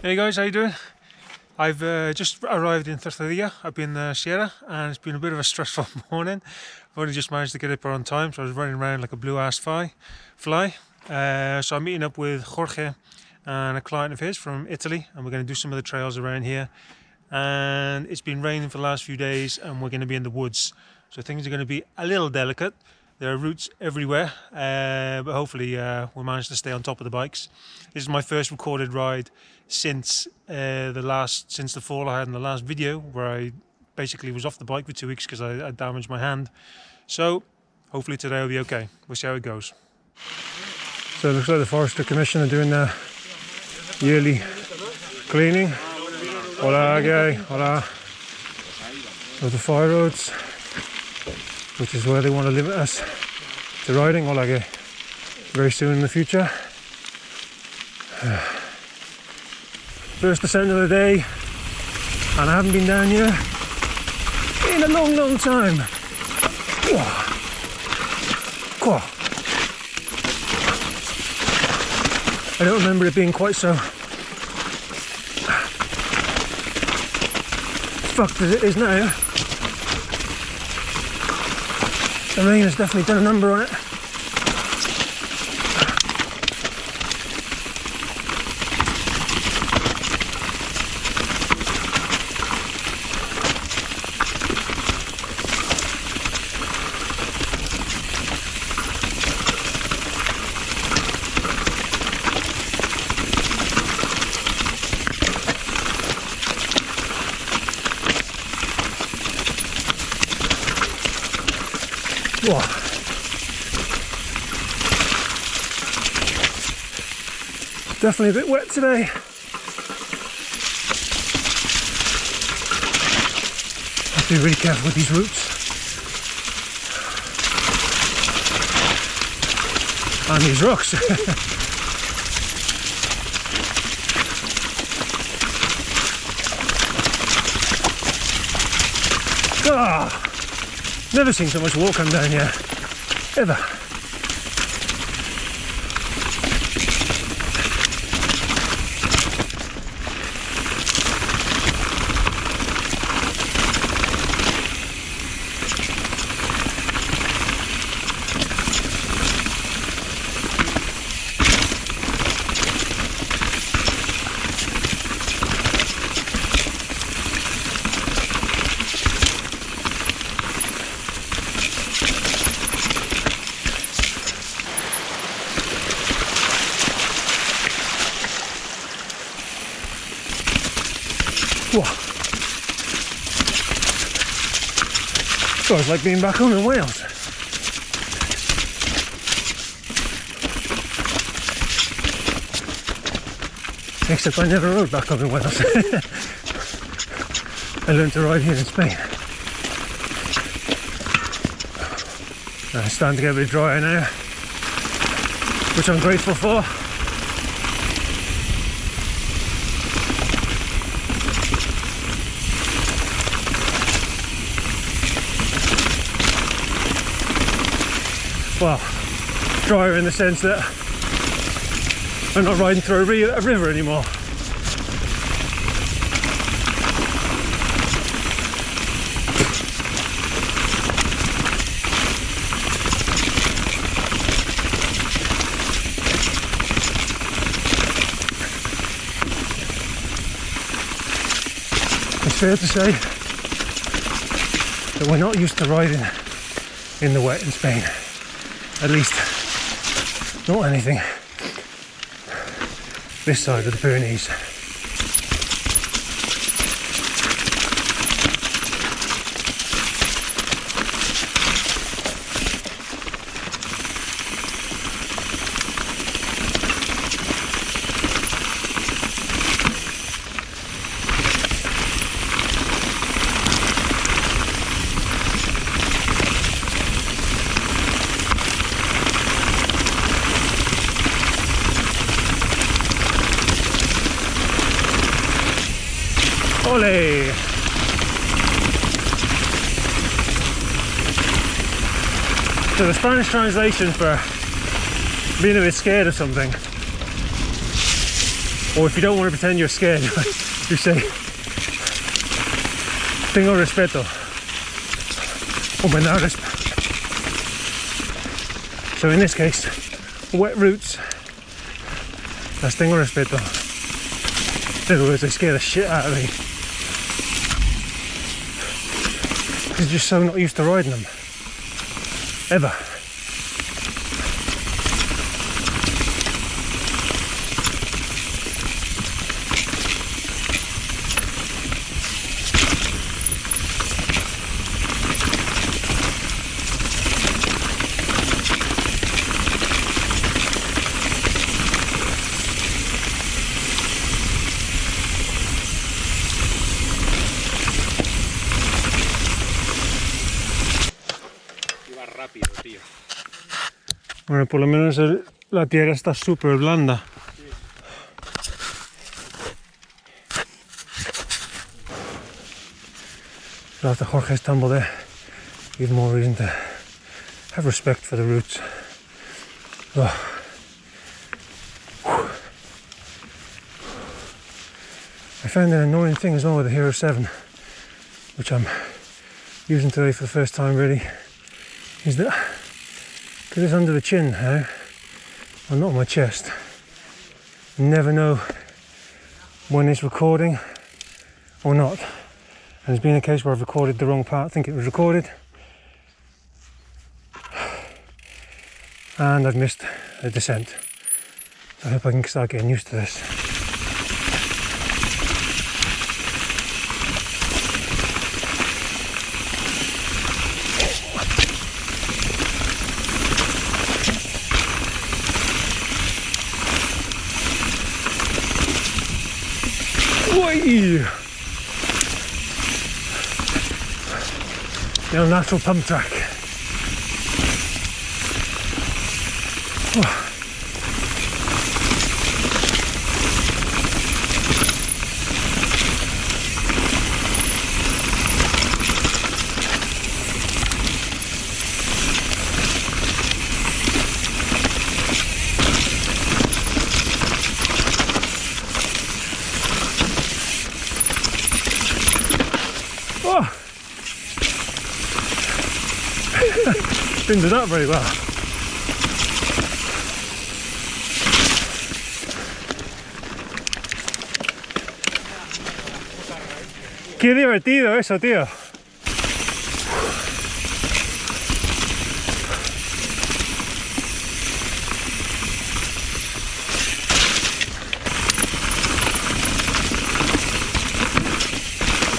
Hey guys, how you doing? I've just arrived in Tortilla up in the Sierra, and it's been a bit of a stressful morning. I've only just managed to get up on time, so I was running around like a blue-ass fly. So I'm meeting up with Jorge and a client of his from Italy, and we're going to do some of the trails around here. And it's been raining for the last few days, and we're going to be in the woods, so things are going to be a little delicate. There are roots everywhere, but hopefully we'll manage to stay on top of the bikes. This is my first recorded ride since the fall I had in the last video, where I basically was off the bike for 2 weeks because I damaged my hand. So hopefully today will be okay. We'll see how it goes. So it looks like the Forestry Commission are doing their yearly cleaning. Hola, gay. Hola. Of the fire roads, which is where they want to limit us to riding. Hola, gay. Very soon in the future. First descent of the day, and I haven't been down here in a long time. I don't remember it being quite so fucked as it is now. The rain has definitely done a number on it. Whoa. Definitely a bit wet today. Have to be really careful with these roots. And these rocks. Ah! Never seen so much water come down here, ever. Whoa. So it's like being back home in Wales. Except I never rode back home in Wales. I learned to ride here in Spain. It's starting to get a bit drier now, which I'm grateful for. Well, drier in the sense that I'm not riding through a river anymore. It's fair to say that we're not used to riding in the wet in Spain. At least, not anything this side of the Pyrenees. Ole! So the Spanish translation for being a bit scared of something Or if you don't want to pretend you're scared, you say, tengo respeto. O me da respeto. So in this case, wet roots, las tengo respeto. In other words, they scare the shit out of me. Because you're just so not used to riding them. Ever. Rápido, tío. Bueno, por lo menos la tierra está súper blanda. So after Jorge's tumble there, even more reason to have respect for the roots. Oh. I found an annoying thing as well with the Hero 7, which I'm using today for the first time really, is that because it's under the chin now, and not on my chest, I never know when it's recording or not. And there's been a case where I've recorded the wrong part, I think it was recorded, and I've missed the descent. So I hope I can start getting used to this. The unnatural pump track. Oh. Didn't do that very well. Qué divertido eso, tío.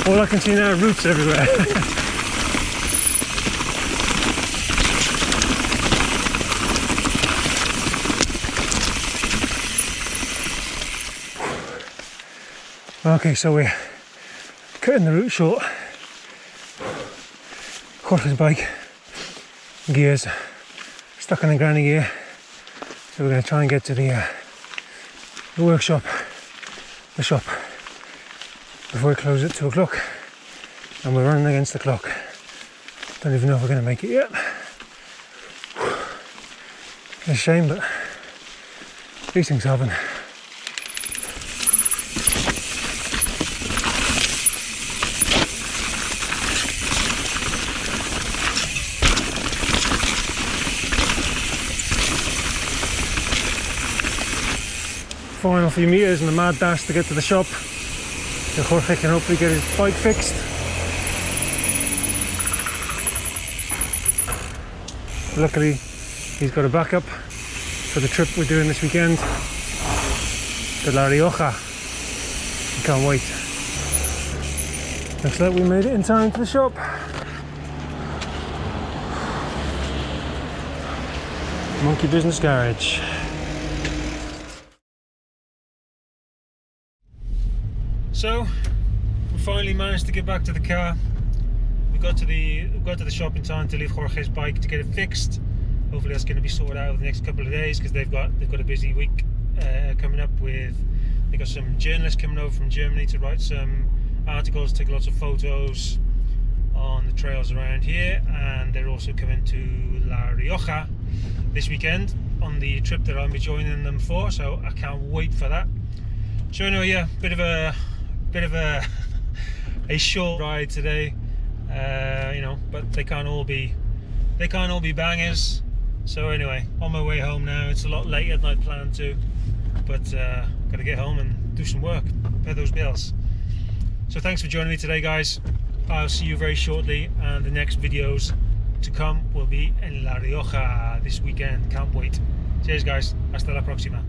All I can see now are roots everywhere. Okay, so we're cutting the route short. Jorge's bike, gears, stuck in the granny gear. So we're going to try and get to the workshop, the shop, before we close at 2 o'clock. And we're running against the clock. Don't even know if we're going to make it yet. It's a shame, but these things happen. Final few meters in a mad dash to get to the shop, so Jorge can hopefully get his bike fixed. Luckily he's got a backup for the trip we're doing this weekend to La Rioja. I can't wait. Looks like we made it in time to the shop. Monkey Business Garage. So we finally managed to get back to the car. We got to the shop in time to leave Jorge's bike to get it fixed. Hopefully that's going to be sorted out over the next couple of days, because they've got a busy week coming up with. They got some journalists coming over from Germany to write some articles, take lots of photos on the trails around here, and they're also coming to La Rioja this weekend on the trip that I'll be joining them for. So I can't wait for that. So anyway, yeah, bit of a a short ride today, you know, but they can't all be bangers. So anyway, on my way home now. It's a lot later than I planned to, but gotta get home and do some work, pay those bills. So thanks for joining me today, guys. I'll see you very shortly, and the next videos to come will be in La Rioja this weekend. Can't wait. Cheers, guys. Hasta la próxima.